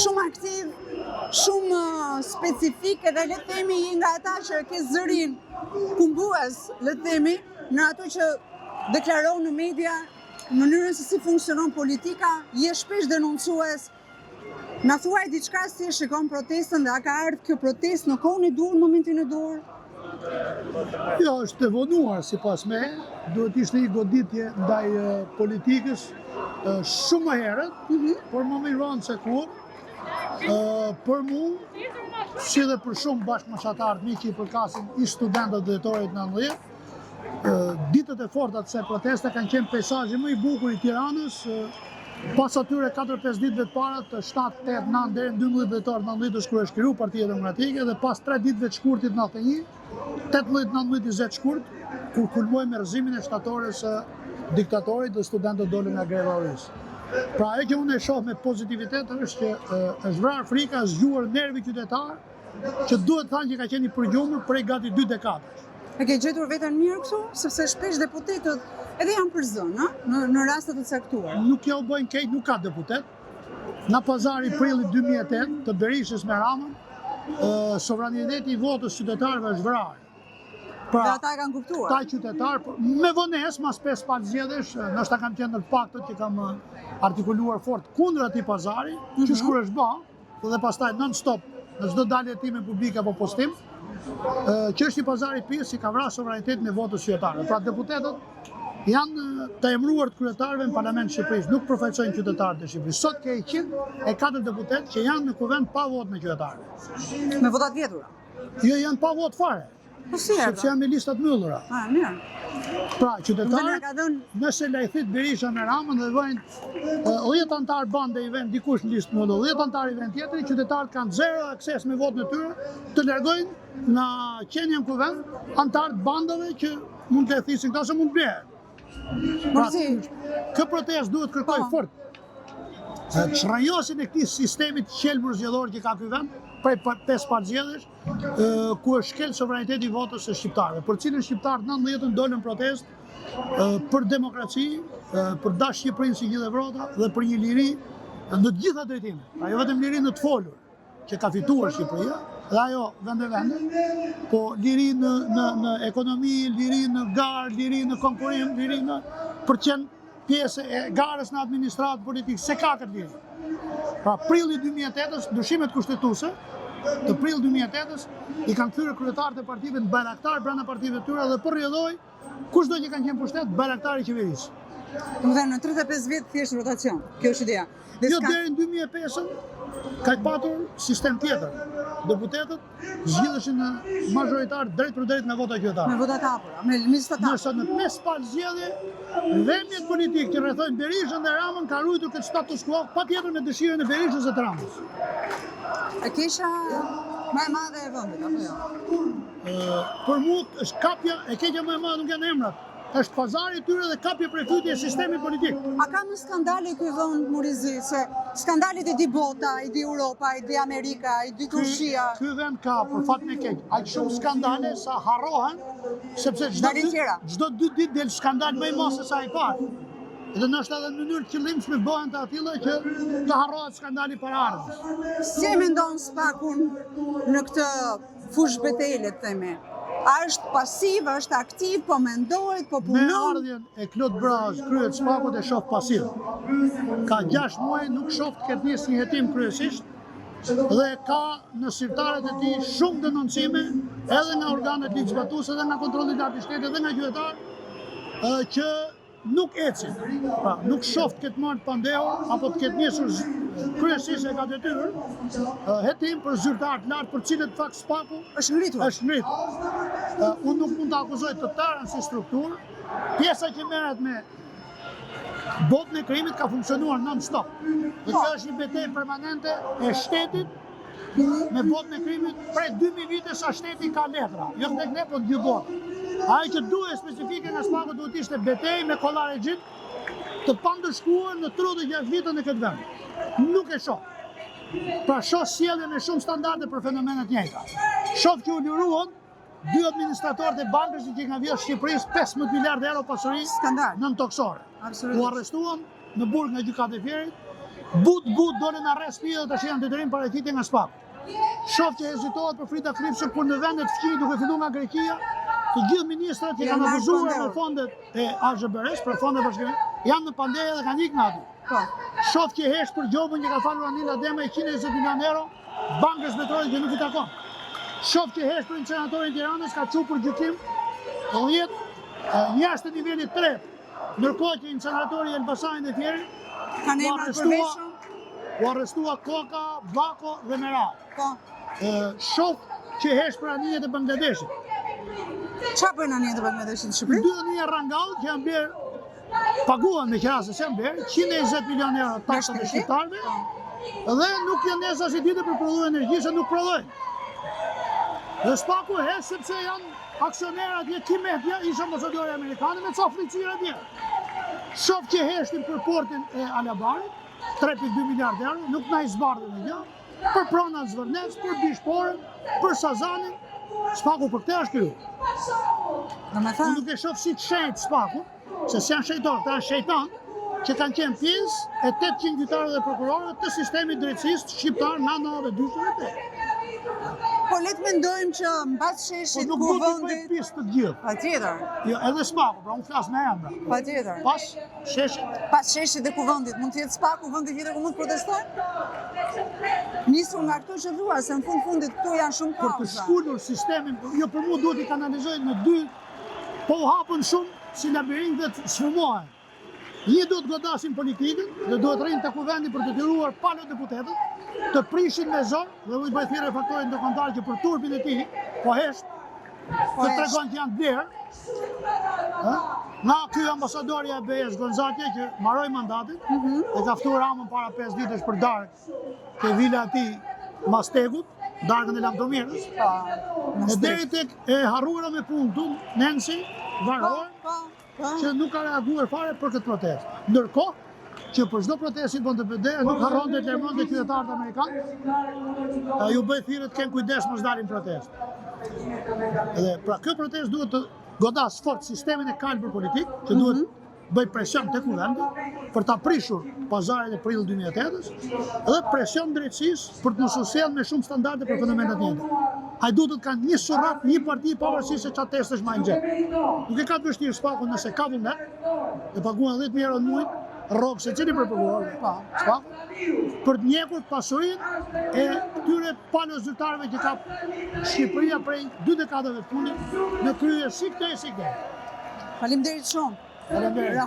shumë aktiv, shumë specifik edhe le të themi një nga ata që ke zërin kumbues, le të themi, në ato që deklaron në media, në mënyrën se si funksionon politika, je shpesh denoncues. Na thuaj diçka si e shikon protestën dhe a ka ardhur kjo protestë në kohën e dur, në momentin e dur? Jo, është të vonuar sipas me, duhet ishte një goditje ndaj politikës shumë më herët, por më miron se kur. Për mu, si dhe për shumë bashkëmoshatarë mi që i përkasin i studentët dhe dhetorit 90, ditët e forta të se proteste kanë qenë peisazhi më i bukur i Tiranës, pas atyre 4-5 ditëve të para të 7, 8, 9 deri në 12 dhjetor 90 kur e shkriu Partia Demokratike dhe pas 3 ditëve të shkurtit 91, 18, 19, 20 shkurt, kur kulmoi me rrëzimin e shtatores së diktatorit dhe studentët dolën nga greva orës. Pra e që unë e shoh me pozitivitet është që është vrarë frika, është zgjuar nervi qytetar, që duhet thënë që ka qenë i përgjumur prej gati 2 dekadash. E ke gjetur veten mirë këtu, sepse shpesh deputetët edhe janë për zënë, në rastet të caktuara. Nuk ja u bëjnë keq, nuk ka deputet. Në pazari prillit 2008 të Berishës me Ramën, sovraniteti i votës qytetarëve është vrarë. Pra, dhe ata e kanë kuptuar. Ta qytetarë, me vonesë, mas 5 pak zgjedhjesh, ndoshta kam qenë në paktët që kam artikuluar fort kundër atij pazari, që kur është bë, dhe pastaj non-stop në çdo dalje time publike apo postim, që është një pazar i pjesë që ka vrarë sovranitetin e votës qytetarëve. Pra deputetët janë të emëruar të kryetarëve në Parlamentin e Shqipërisë, nuk përfaqësojnë qytetarët e Shqipërisë. Sot ke 104 deputetë që janë në kuvend pa votë në qytetarëve. Me votat vjetura? Jo, janë pa votë fare. Sepse janë me listat mbyllura. Mirë. Pra, qytetarët, nëse lajthit Berisha me Ramën dhe vëjnë 10 antarë bande i vend dikush në listë mbyllur, 10 antarë i vend tjetëri, qytetarët kanë zero akses me votën e tyre të largojnë në qenjen kuvend antarët bandave që mund të thisin këta se mund të bjerë. Kë protest duhet kërkoj fort çrrajosin e këtij sistemit qelbur zgjedhor që ka ky vend, prej 5 par zgjedhjesh, ku është shkel sovraniteti i votës së shqiptarëve, për cilën shqiptarët në 90-ën dolën protestë për demokraci, për dash Shqipërinë si gjithë Evropa dhe për një liri në të gjitha drejtimet. Pra jo vetëm liri në të folur, që ka fituar Shqipëria, dhe ajo vende, po liri në ekonomi, liri në garë, liri në konkurim, liri në për qenë pjesë e garës në administratë politikë, se ka këtë liri. Pra prilli 2008-ës, ndryshimet kushtetuese të prill 2008-ës i kanë kthyer kryetarët e partive në bajraktar brenda partive të tyre dhe për rrjedhoi kushdo që kanë qenë pushtet bajraktari i qeverisë. Domethënë në 35 vjet thjesht rotacion. Kjo është ideja. Jo, deri në 2005-ën ka patur sistem tjetër. Deputetët zgjidheshin në mazhoritar drejt për drejt me vota qytetarë. Me vota të hapura, me listat të hapura. Nëse në 5 palë zgjedhje, dhëmjet politikë që rrethojnë Berishën dhe Ramën kanë ruajtur këtë status quo, patjetër me dëshirën e Berishës dhe të Ramës. E kesha më e madhe e vendit apo jo? Për mua është kapja e keqja më e madhe, nuk janë emrat. Është pazari i tyre dhe kapje prej fytyrës e sistemit politik. A ka në skandale ky vend Murizi, se skandalet e di bota, i di Europa, i di Amerika, i di Turqia. Ky vend ka për fatin e keq, aq shumë skandale sa harrohen, sepse çdo 2 ditë del skandal më i madh se sa i parë. Dhe nështë edhe në mënyrë qëllimshme bëhen të atilla që të harrohet skandali paraardhës. Si e mendon Spakun në këtë fushë betejë, themi? A është pasiv, është aktiv, po mendohet, po punon? Me ardhjen e Klod Braz, kryet Spakut e shoh pasiv. Ka 6 muaj nuk shoh të ketë nisë një hetim kryesisht dhe ka në sirtaret e tij shumë denoncime edhe nga organet ligjzbatuese, edhe nga kontrolli i lartë i shtetit, edhe nga qytetarë që nuk ecin, pra nuk shoh të ketë marrë pandehur apo të ketë nisur kryesisht e ka detyrë hetim për zyrtar të lartë për cilët fakt Spaku është ngritur. Unë nuk mund të akuzoj të tërën si strukturë. Pjesa që merret me botën e krimit ka funksionuar non-stop. Dhe kjo është një betejë permanente e shtetit me botën e krimit prej 2000 vite sa shteti ka letra. Jo tek ne, po dy botë. Ajo që duhet specifike nga Spaku duhet ishte betejë me kollare gjit të pandëshkuar në 36 vitën e këtë vend. Nuk e shoh. Pra shoh sjelljen e shumë standarde për fenomenet njëjta. Shoh që u liruan 2 administratorët e bankës që nga vjen Shqipërisë 15 miliardë euro pasuri nën toksore. U arrestuan në burg nga gjykata e Fierit but dole në arrest pia dhe të shenë detyrim paraqitje nga SPAK. Shoh që hezitohet për Frida Kripsën kur në vendet fqinj duke filluar nga Greqia, të gjithë ministrat që kanë abuzuar në fondet e AZBR-s, për fondet bashkëpunëtore, janë në pandeja dhe kanë ikë nga aty. Shoh që hesh për gjobën që ka falur Anila Dema 120 milion euro bankës Metrolit që nuk i takon. Shoh që hesh për incenatorin e Tiranës ka çu për gjykim 10 jashtë nivelit 3, ndërkohë që incenatori i Elbasanit dhe tjerë kanë emra të përveshur. U arrestua Koka, Bako dhe Meral. Shoh që hesh për anijet e Bangladeshit. Qa për anijet e Bangladeshit në Shqipëri? Dy anije Rangal që janë bërë, paguan me qëra se që janë bërë, 120 milion euro taksat e shqiptarëve, dhe nuk janë nesa si ditë për prodhu energji, se nuk prodhojnë. Dhe SPAK-u hesh sepse janë aksionerat atje, Kimetja, isha ambasadori amerikane me ca fliqira atje. Shoh që heshtin për portin e Alabarit, 3.2 miliard euro, nuk na i zbardhën e gjë, për pronat Zvërnec, për Bishporën, për Sazanin, SPAK-u për këtë është kryu. Unë nuk e shoh si të shenjt SPAK-u, se s'janë shejtorë, ta janë shejtan, që kanë qenë pjesë e 800 gjyqtarëve dhe prokurorëve të sistemit drejtësisë shqiptar nga 92. Po le të mendojmë që mbas sheshit nuk ku do të bëj vendi pjesë të gjithë. patjetër. Jo, edhe SPAK-u, pra unë flas me emra. Patjetër. Pas sheshit. Pas sheshit dhe kuvendit, mund të jetë SPAK-u vendi tjetër ku mund të protestojnë? Nisur nga këto që thua, se në fundit këtu janë shumë Për të kauza. shkullur sistemin, jo për mu duhet i kanalizojnë në dy, po u hapën shumë si labirint dhe të sfumohen. Një duhet godasin politikën dhe duhet rrinë të kuvendi për të tyruar palo deputetët, të prishin me zorë, dhe u i bëjë thire faktorin të kontarë që për turpin e ti, po hesht, të tregon që janë blerë, nga ky ambasadori e BE-s Gonzatje që maroi mandatin, e ka ftuar Ramën para 5 ditësh për darkë ke vila e tij Mastegut, darkën e Lamtomirës. E deri tek e harruara me punë tu Nancy Varor, që nuk ka reaguar fare për këtë protestë. Ndërkohë që për çdo protestë që bën PD, nuk harron të lërmonte qytetarët amerikanë, ju bëj thirrje të kenë kujdes mos dalin protestë. Edhe pra kjo protestë duhet të godas fort sistemin e kalbër politik, që duhet bëj presion të kuvendi për ta prishur pazarin e prill 2008-s, dhe presion drejtësisë për të mos u sjellë me shumë standarde për fenomenat tjetër. Hajdutët kanë një surrat, një parti pavarësisht se çfarë testesh më nxjerr. Nuk e ka të vështirë SPAK-u nëse ka vullnet, e paguan 10.000 euro në muaj, rrogë se cili për prokurorë, SPAK, për të njekur pasurinë e këtyre palo zyrtarëve që ka Shqipëria prej 2 dekadave të fundit në krye si këtë e si këtë. Faleminderit shumë. Faleminderit.